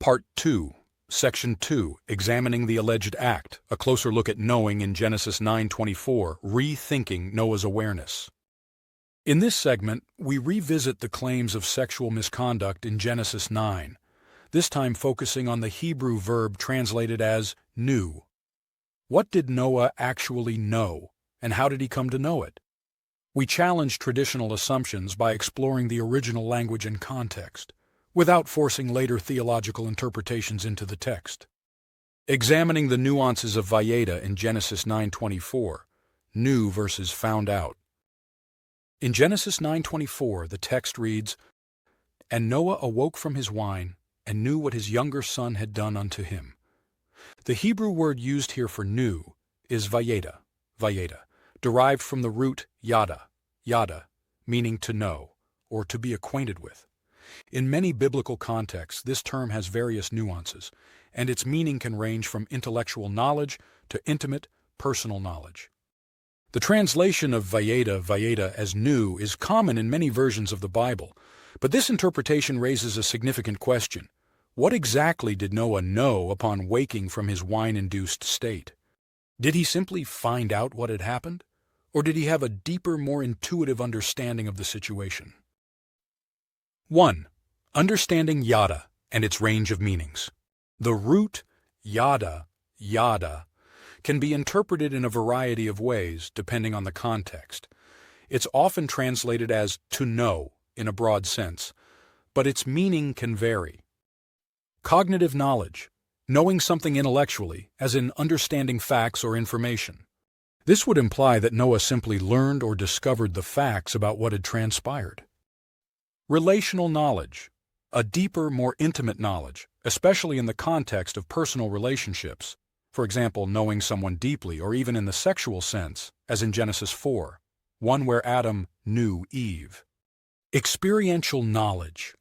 Part 2, Section 2, Examining the Alleged Act, a closer look at knowing in Genesis 9:24, rethinking Noah's awareness. In this segment, we revisit the claims of sexual misconduct in Genesis 9, this time focusing on the Hebrew verb translated as knew. What did Noah actually know, and how did he come to know it? We challenge traditional assumptions by exploring the original language and context, without forcing later theological interpretations into the text. Examining the nuances of Vayeda in Genesis 9:24, knew versus found out. In Genesis 9:24, the text reads, "And Noah awoke from his wine, and knew what his younger son had done unto him." The Hebrew word used here for knew is vayeda, derived from the root yada, meaning to know, or to be acquainted with. In many biblical contexts, this term has various nuances, and its meaning can range from intellectual knowledge to intimate, personal knowledge. The translation of vayeda as knew is common in many versions of the Bible, but this interpretation raises a significant question. What exactly did Noah know upon waking from his wine-induced state? Did he simply find out what had happened, or did he have a deeper, more intuitive understanding of the situation? 1. Understanding yada and its range of meanings. The root yada can be interpreted in a variety of ways depending on the context. It's often translated as to know in a broad sense, but its meaning can vary. Cognitive knowledge, knowing something intellectually, as in understanding facts or information. This would imply that Noah simply learned or discovered the facts about what had transpired. Relational knowledge, a deeper, more intimate knowledge, especially in the context of personal relationships, for example, knowing someone deeply or even in the sexual sense, as in Genesis 4, one where Adam knew Eve. Experiential knowledge.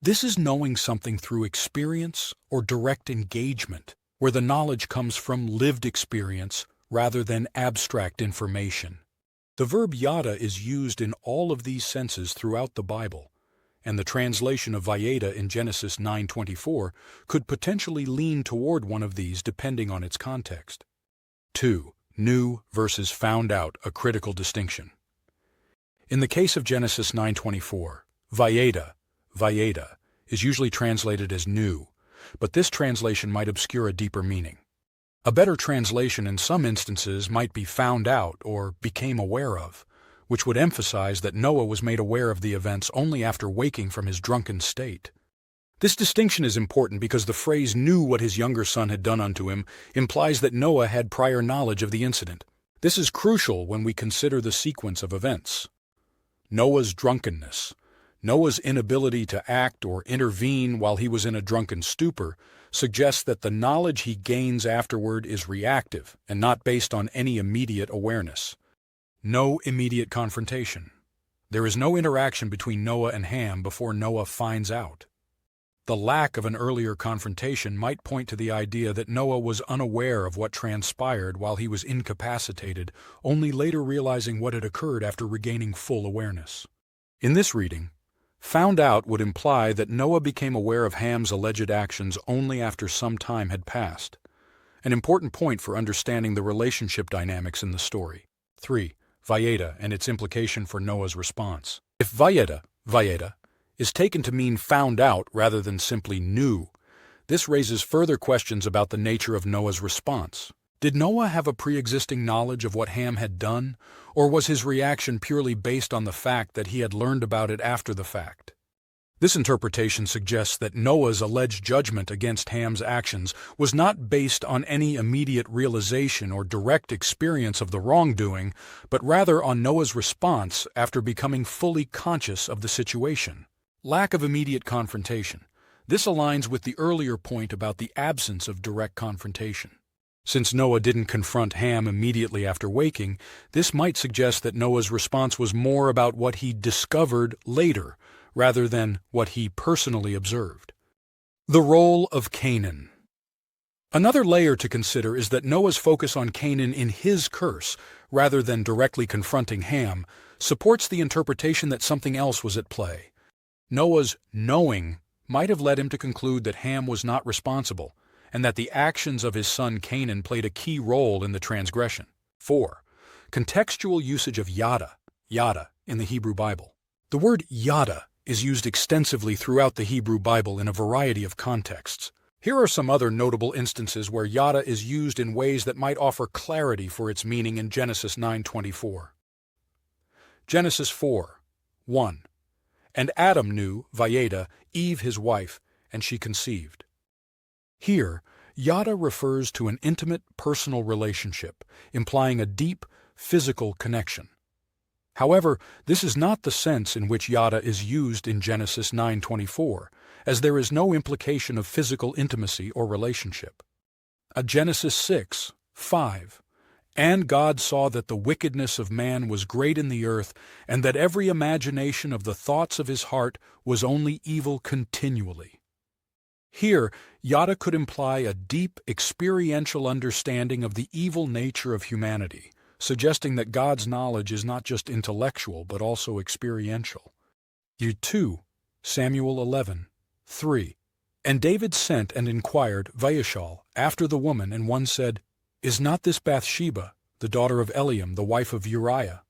This is knowing something through experience or direct engagement, where the knowledge comes from lived experience rather than abstract information. The verb yada is used in all of these senses throughout the Bible, and the translation of vayeda in Genesis 9:24 could potentially lean toward one of these depending on its context. 2. Knew versus found out, a critical distinction. In the case of Genesis 9:24, vayeda is usually translated as knew, but this translation might obscure a deeper meaning. A better translation in some instances might be found out or became aware of, which would emphasize that Noah was made aware of the events only after waking from his drunken state. This distinction is important because the phrase knew what his younger son had done unto him implies that Noah had prior knowledge of the incident. This is crucial when we consider the sequence of events. Noah's drunkenness, Noah's inability to act or intervene while he was in a drunken stupor, suggests that the knowledge he gains afterward is reactive and not based on any immediate awareness. No immediate confrontation. There is no interaction between Noah and Ham before Noah finds out. The lack of an earlier confrontation might point to the idea that Noah was unaware of what transpired while he was incapacitated, only later realizing what had occurred after regaining full awareness. In this reading, found out would imply that Noah became aware of Ham's alleged actions only after some time had passed, an important point for understanding the relationship dynamics in the story. 3. Vayeda and its implication for Noah's response. If vayeda is taken to mean found out rather than simply knew, this raises further questions about the nature of Noah's response. Did Noah have a pre-existing knowledge of what Ham had done, or was his reaction purely based on the fact that he had learned about it after the fact? This interpretation suggests that Noah's alleged judgment against Ham's actions was not based on any immediate realization or direct experience of the wrongdoing, but rather on Noah's response after becoming fully conscious of the situation. Lack of immediate confrontation. This aligns with the earlier point about the absence of direct confrontation. Since Noah didn't confront Ham immediately after waking, this might suggest that Noah's response was more about what he discovered later, rather than what he personally observed. The role of Canaan. Another layer to consider is that Noah's focus on Canaan in his curse, rather than directly confronting Ham, supports the interpretation that something else was at play. Noah's knowing might have led him to conclude that Ham was not responsible, and that the actions of his son Canaan played a key role in the transgression. 4. Contextual usage of yada, in the Hebrew Bible. The word yada is used extensively throughout the Hebrew Bible in a variety of contexts. Here are some other notable instances where yada is used in ways that might offer clarity for its meaning in Genesis 9:24. Genesis 4:1. And Adam knew, Vayeda, Eve his wife, and she conceived. Here, yada refers to an intimate, personal relationship, implying a deep, physical connection. However, this is not the sense in which yada is used in Genesis 9:24, as there is no implication of physical intimacy or relationship. Genesis 6:5. And God saw that the wickedness of man was great in the earth, and that every imagination of the thoughts of his heart was only evil continually. Here, yada could imply a deep, experiential understanding of the evil nature of humanity, suggesting that God's knowledge is not just intellectual but also experiential. 2 Samuel 11:3. And David sent and inquired, Vayishal, after the woman, and one said, Is not this Bathsheba, the daughter of Eliam, the wife of Uriah?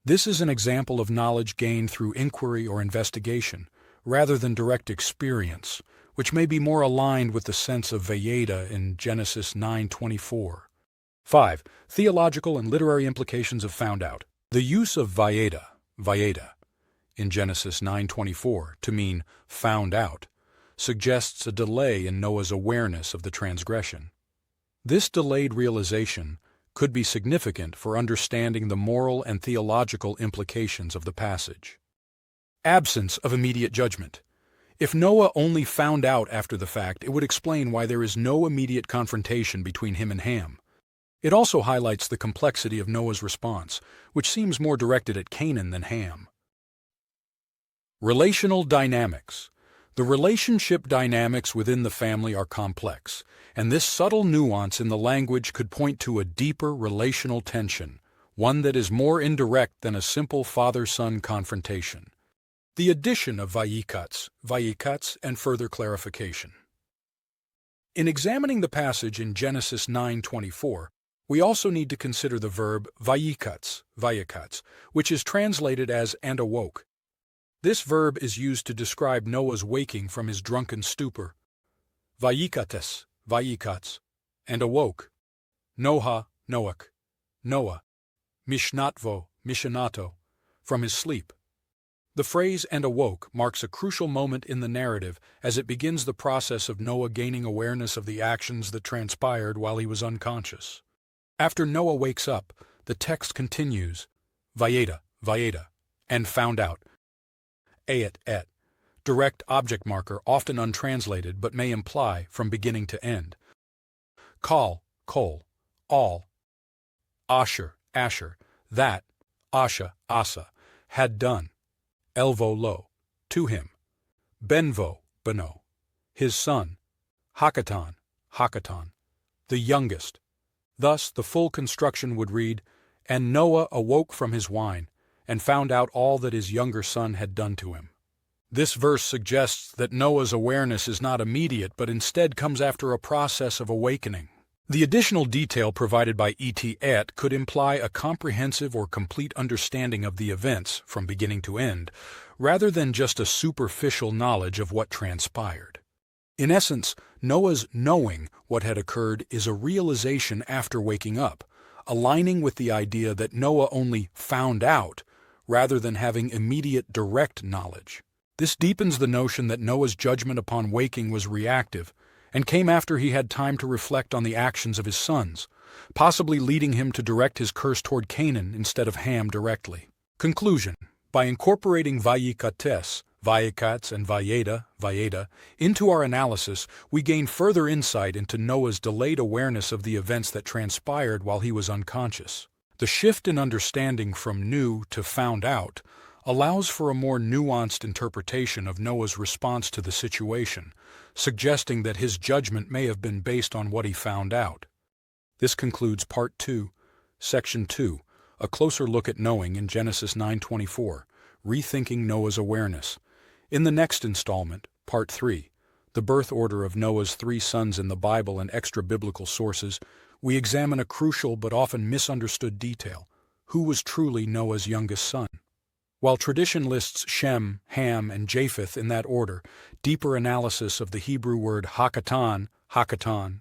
This is an example of knowledge gained through inquiry or investigation, rather than direct experience, which may be more aligned with the sense of Vayeda in Genesis 9:24. 5. Theological and literary implications of found out. The use of Vayeda, in Genesis 9:24 to mean found out, suggests a delay in Noah's awareness of the transgression. This delayed realization could be significant for understanding the moral and theological implications of the passage. Absence of immediate judgment. If Noah only found out after the fact, it would explain why there is no immediate confrontation between him and Ham. It also highlights the complexity of Noah's response, which seems more directed at Canaan than Ham. Relational dynamics. The relationship dynamics within the family are complex, and this subtle nuance in the language could point to a deeper relational tension, one that is more indirect than a simple father-son confrontation. The addition of vayikats, and further clarification. In examining the passage in Genesis 9:24, we also need to consider the verb vayikats, which is translated as and awoke. This verb is used to describe Noah's waking from his drunken stupor. Vayikats, and awoke. Noah, Noah, mishnato, from his sleep. The phrase and awoke marks a crucial moment in the narrative as it begins the process of Noah gaining awareness of the actions that transpired while he was unconscious. After Noah wakes up, the text continues, Vayeda, and found out. Et, direct object marker often untranslated but may imply from beginning to end. Kol, all. Asher, that, Asa, had done. Elvo lo, to him. Benvo, Beno, his son. Hakatan, the youngest. Thus the full construction would read, And Noah awoke from his wine, and found out all that his younger son had done to him. This verse suggests that Noah's awareness is not immediate, but instead comes after a process of awakening. The additional detail provided by et could imply a comprehensive or complete understanding of the events, from beginning to end, rather than just a superficial knowledge of what transpired. In essence, Noah's knowing what had occurred is a realization after waking up, aligning with the idea that Noah only found out rather than having immediate direct knowledge. This deepens the notion that Noah's judgment upon waking was reactive and came after he had time to reflect on the actions of his sons, possibly leading him to direct his curse toward Canaan instead of Ham directly. Conclusion. By incorporating vayikats, and Vayeda, into our analysis, we gain further insight into Noah's delayed awareness of the events that transpired while he was unconscious. The shift in understanding from knew to found out allows for a more nuanced interpretation of Noah's response to the situation, suggesting that his judgment may have been based on what he found out. This concludes Part 2, Section 2, a closer look at knowing in Genesis 9:24, Rethinking Noah's Awareness. In the next installment, Part 3, The Birth Order of Noah's Three Sons in the Bible and Extra-Biblical Sources, we examine a crucial but often misunderstood detail: who was truly Noah's youngest son? While tradition lists Shem, Ham, and Japheth in that order, deeper analysis of the Hebrew word Hakatan,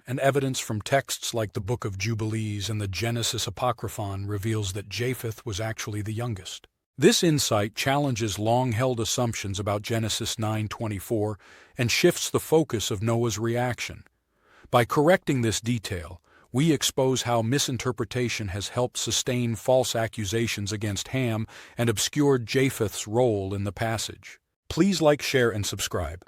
and evidence from texts like the Book of Jubilees and the Genesis Apocryphon reveals that Japheth was actually the youngest. This insight challenges long-held assumptions about Genesis 9:24 and shifts the focus of Noah's reaction. By correcting this detail, we expose how misinterpretation has helped sustain false accusations against Ham and obscured Japheth's role in the passage. Please like, share, and subscribe.